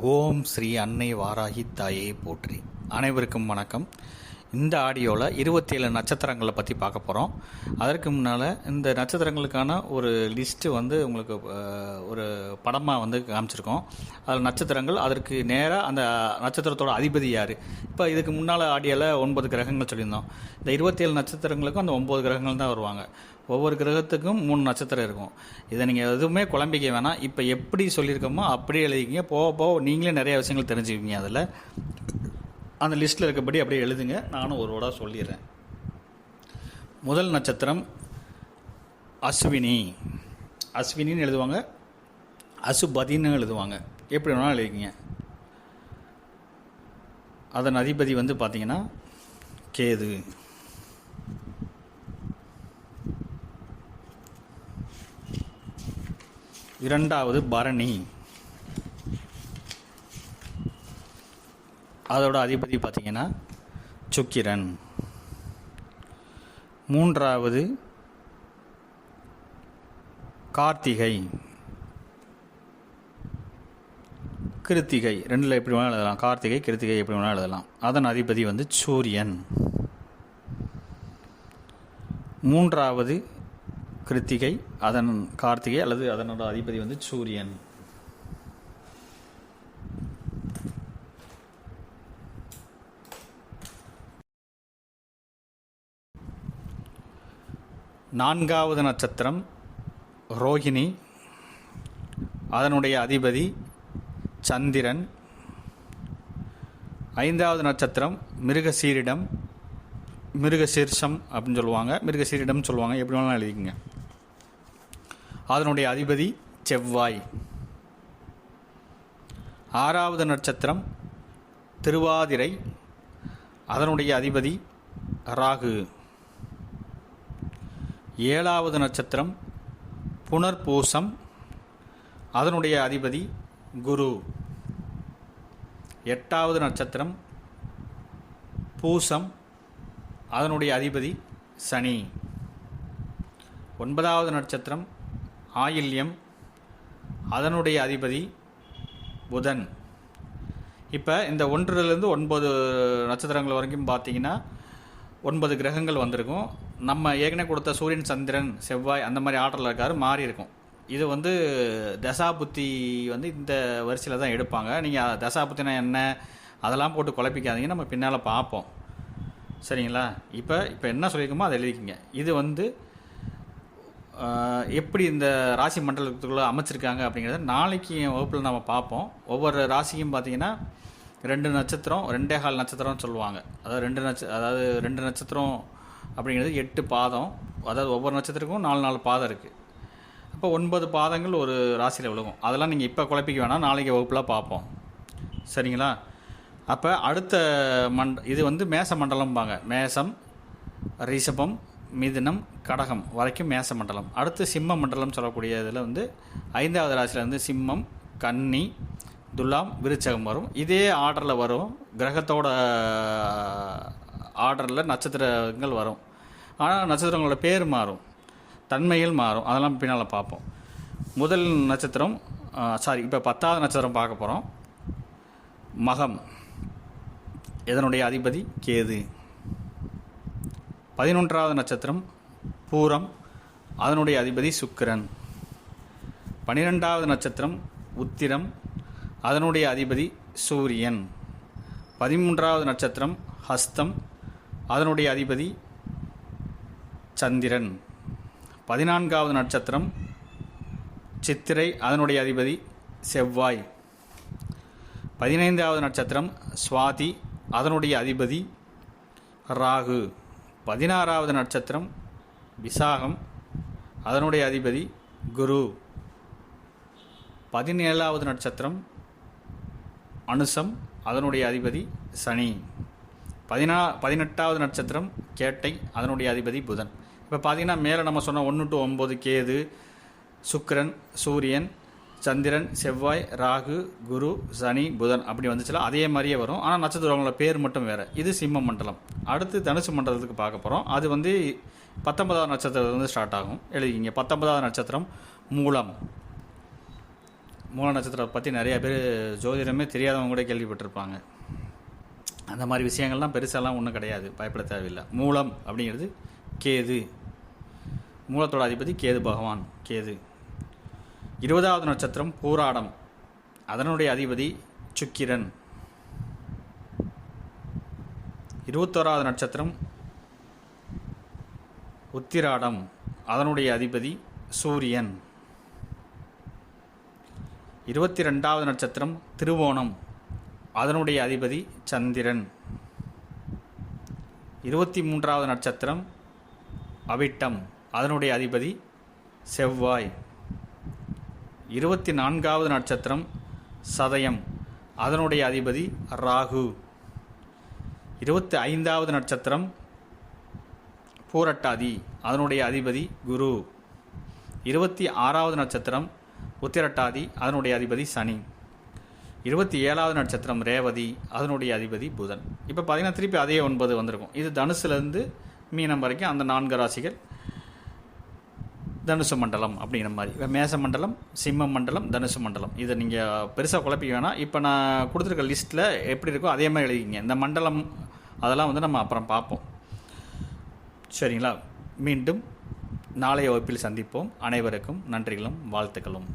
ஓம் ஸ்ரீ அன்னை வாராகி தாயே போற்றி. அனைவருக்கும் வணக்கம். இந்த ஆடியோவில் 27 நட்சத்திரங்களை பற்றி பார்க்க போகிறோம். அதற்கு முன்னால் இந்த நட்சத்திரங்களுக்கான ஒரு லிஸ்ட்டு உங்களுக்கு ஒரு படமாக காமிச்சிருக்கோம். அதில் நட்சத்திரங்கள், அதற்கு நேராக அந்த நட்சத்திரத்தோட அதிபதி யார். இப்போ இதுக்கு முன்னால் ஆடியோவில் 9 கிரகங்கள் சொல்லியிருந்தோம். இந்த 27 நட்சத்திரங்களுக்கும் அந்த 9 கிரகங்கள் தான் வருவாங்க. ஒவ்வொரு கிரகத்துக்கும் 3 நட்சத்திரம் இருக்கும். இதை நீங்கள் எதுவுமே குழம்பிக்க வேணாம். இப்போ எப்படி சொல்லியிருக்கோமோ அப்படியே எழுதிக்கிங்க. போக போக நீங்களே நிறைய விஷயங்கள் தெரிஞ்சுக்கிங்க. அதில் அந்த லிஸ்ட்டில் இருக்கபடி அப்படியே எழுதுங்க. நானும் ஒரு வேர்டாக சொல்லிடுறேன். முதல் நட்சத்திரம் அஸ்வினி. அஸ்வினின்னு எழுதுவாங்க, அசுபதின்னு எழுதுவாங்க, எப்படி வேணாலும் எழுதிக்கிங்க. அதன் அதிபதி பார்த்தீங்கன்னா கேது. இரண்டாவது பரணி. அதோட அதிபதி பார்த்தீங்கன்னா சுக்கிரன். மூன்றாவது கார்த்திகை. கிருத்திகை ரெண்டில் எப்படி வேணாலும் எழுதலாம். கார்த்திகை கிருத்திகை எப்படி வேணாலும் எழுதலாம். அதன் அதிபதி சூரியன். மூன்றாவது கிருத்திகை, அதன் கார்த்திகை அல்லது அதனோட அதிபதி சூரியன். நான்காவது நட்சத்திரம் ரோஹிணி. அதனுடைய அதிபதி சந்திரன். ஐந்தாவது நட்சத்திரம் மிருகசீரிடம், மிருகசீர்ஷம் அப்படின்னு சொல்லுவாங்க, மிருகசீரிடம் சொல்லுவாங்க, எப்படி வேணாலும் எழுதிக்கங்க. அதனுடைய அதிபதி செவ்வாய். ஆறாவது நட்சத்திரம் திருவாதிரை. அதனுடைய அதிபதி ராகு. ஏழாவது நட்சத்திரம் புனர்பூசம். அதனுடைய அதிபதி குரு. எட்டாவது நட்சத்திரம் பூசம். அதனுடைய அதிபதி சனி. ஒன்பதாவது நட்சத்திரம் ஆயில்யம். அதனுடைய அதிபதி புதன். இப்போ இந்த 1லிருந்து 9 நட்சத்திரங்கள் வரைக்கும் பார்த்தீங்கன்னா 9 கிரகங்கள் வந்திருக்கும். நம்ம ஏற்கனவே கொடுத்த சூரியன் சந்திரன் செவ்வாய் அந்த மாதிரி ஆர்டரில் இருக்காரு, மாறி இருக்கும். இது தசாபுத்தி இந்த வரிசையில் தான் எடுப்பாங்க. நீங்கள் தசாபுத்தினா என்ன அதெல்லாம் போட்டு குழப்பிக்காதீங்க, நம்ம பின்னால் பார்ப்போம். சரிங்களா? இப்போ என்ன சொல்லியிருக்கோமோ அதை எழுதிக்கிங்க. இது எப்படி இந்த ராசி மண்டலத்துக்குள்ளே அமைச்சிருக்காங்க அப்படிங்கிறத நாளைக்கு வகுப்பில் நம்ம பார்ப்போம். ஒவ்வொரு ராசியும் பார்த்தீங்கன்னா 2 நட்சத்திரம் 2.25 நட்சத்திரம்னு சொல்லுவாங்க. அதாவது 2 நட்சத்திரம் அப்படிங்கிறது 8 பாதம். அதாவது ஒவ்வொரு நட்சத்திரக்கும் 4 பாதம் இருக்குது. அப்போ 9 பாதங்கள் ஒரு ராசியில் விழுகும். அதெல்லாம் நீங்கள் இப்போ குழப்பிக்க வேணாம், நாளைக்கு வகுப்பில் பார்ப்போம். சரிங்களா? அப்போ அடுத்த இது மேச மண்டலம்பாங்க. மேசம், ரிஷபம், மிதுனம், கடகம் வரைக்கும் மேச மண்டலம். அடுத்து சிம்ம மண்டலம் சொல்லக்கூடிய இதில் 5வது ராசியில் சிம்மம், கன்னி, துலாம், விருச்சகம் வரும். இதே ஆர்டரில் வரும். கிரகத்தோட ஆர்டரில் நட்சத்திரங்கள் வரும். ஆனால் நட்சத்திரங்களோட பேர் மாறும், தன்மைகள் மாறும். அதெல்லாம் பின்னால் பார்ப்போம். முதல் நட்சத்திரம் இப்போ 10வது நட்சத்திரம் பார்க்க போகிறோம். மகம். இதனுடைய அதிபதி கேது. 11வது நட்சத்திரம் பூரம். அதனுடைய அதிபதி சுக்கிரன். 12வது நட்சத்திரம் உத்திரம். அதனுடைய அதிபதி சூரியன். 13வது நட்சத்திரம் ஹஸ்தம். அதனுடைய அதிபதி சந்திரன். 14வது நட்சத்திரம் சித்திரை. அதனுடைய அதிபதி செவ்வாய். 15வது நட்சத்திரம் சுவாதி. அதனுடைய அதிபதி ராகு. 16வது நட்சத்திரம் விசாகம். அதனுடைய அதிபதி குரு. 17வது நட்சத்திரம் அனுசம். அதனுடைய அதிபதி சனி. 18வது நட்சத்திரம் கேட்டை. அதனுடைய அதிபதி புதன். இப்போ பார்த்தீங்கன்னா மேலே நம்ம சொன்ன 1 to 9 கேது, சுக்கிரன், சூரியன், சந்திரன், செவ்வாய், ராகு, குரு, சனி, புதன் அப்படி வந்துச்சுலாம் அதே மாதிரியே வரும். ஆனால் நட்சத்திரங்களோட பேர் மட்டும் வேறு. இது சிம்ம மண்டலம். அடுத்து தனுசு மண்டலத்துக்கு பார்க்க போகிறோம். அது 19வது நட்சத்திரத்துலேருந்து ஸ்டார்ட் ஆகும். எழுதிக்கிங்க. 19வது நட்சத்திரம் மூலம். மூல நட்சத்திரத்தை பற்றி நிறையா பேர் ஜோதிடமே தெரியாதவங்க கூட கேள்விப்பட்டிருப்பாங்க. அந்த மாதிரி விஷயங்கள்லாம் பெருசாலாம் ஒன்றும் கிடையாது, பயப்பட தேவையில்லை. மூலம் அப்படிங்கிறது கேது, மூலத்தோட அதிபதி கேது பகவான், கேது. 20வது நட்சத்திரம் பூராடம், அதனுடைய அதிபதி சுக்கிரன். 21வது நட்சத்திரம் உத்திராடம், அதனுடைய அதிபதி சூரியன். 22வது நட்சத்திரம் திருவோணம், அதனுடைய அதிபதி சந்திரன். 23வது நட்சத்திரம் அவிட்டம், அதனுடைய அதிபதி செவ்வாய். 24வது நட்சத்திரம் சதயம், அதனுடைய அதிபதி ராகு. 25வது நட்சத்திரம் பூரட்டாதி, அதனுடைய அதிபதி குரு. 26வது நட்சத்திரம் உத்திரட்டாதி, அதனுடைய அதிபதி சனி. 27வது நட்சத்திரம் ரேவதி, அதனுடைய அதிபதி புதன். இப்போ பார்த்தீங்கன்னா திருப்பி அதே 9 வந்திருக்கும். இது தனுசுலேருந்து மீனம் வரைக்கும் அந்த 4 ராசிகள் தனுசு மண்டலம் அப்படிங்கிற மாதிரி. மேச மண்டலம், சிம்ம மண்டலம், தனுசு மண்டலம். இதை நீங்கள் பெருசாக குழப்பிக்க வேணாம். இப்போ நான் கொடுத்துருக்க லிஸ்ட்டில் எப்படி இருக்கோ அதே மாதிரி எழுதிக்கிங்க. இந்த மண்டலம் அதெல்லாம் நம்ம அப்புறம் பார்ப்போம், சரிங்களா? மீண்டும் நாளைய வகுப்பில் சந்திப்போம். அனைவருக்கும் நன்றிகளும் வாழ்த்துக்களும்.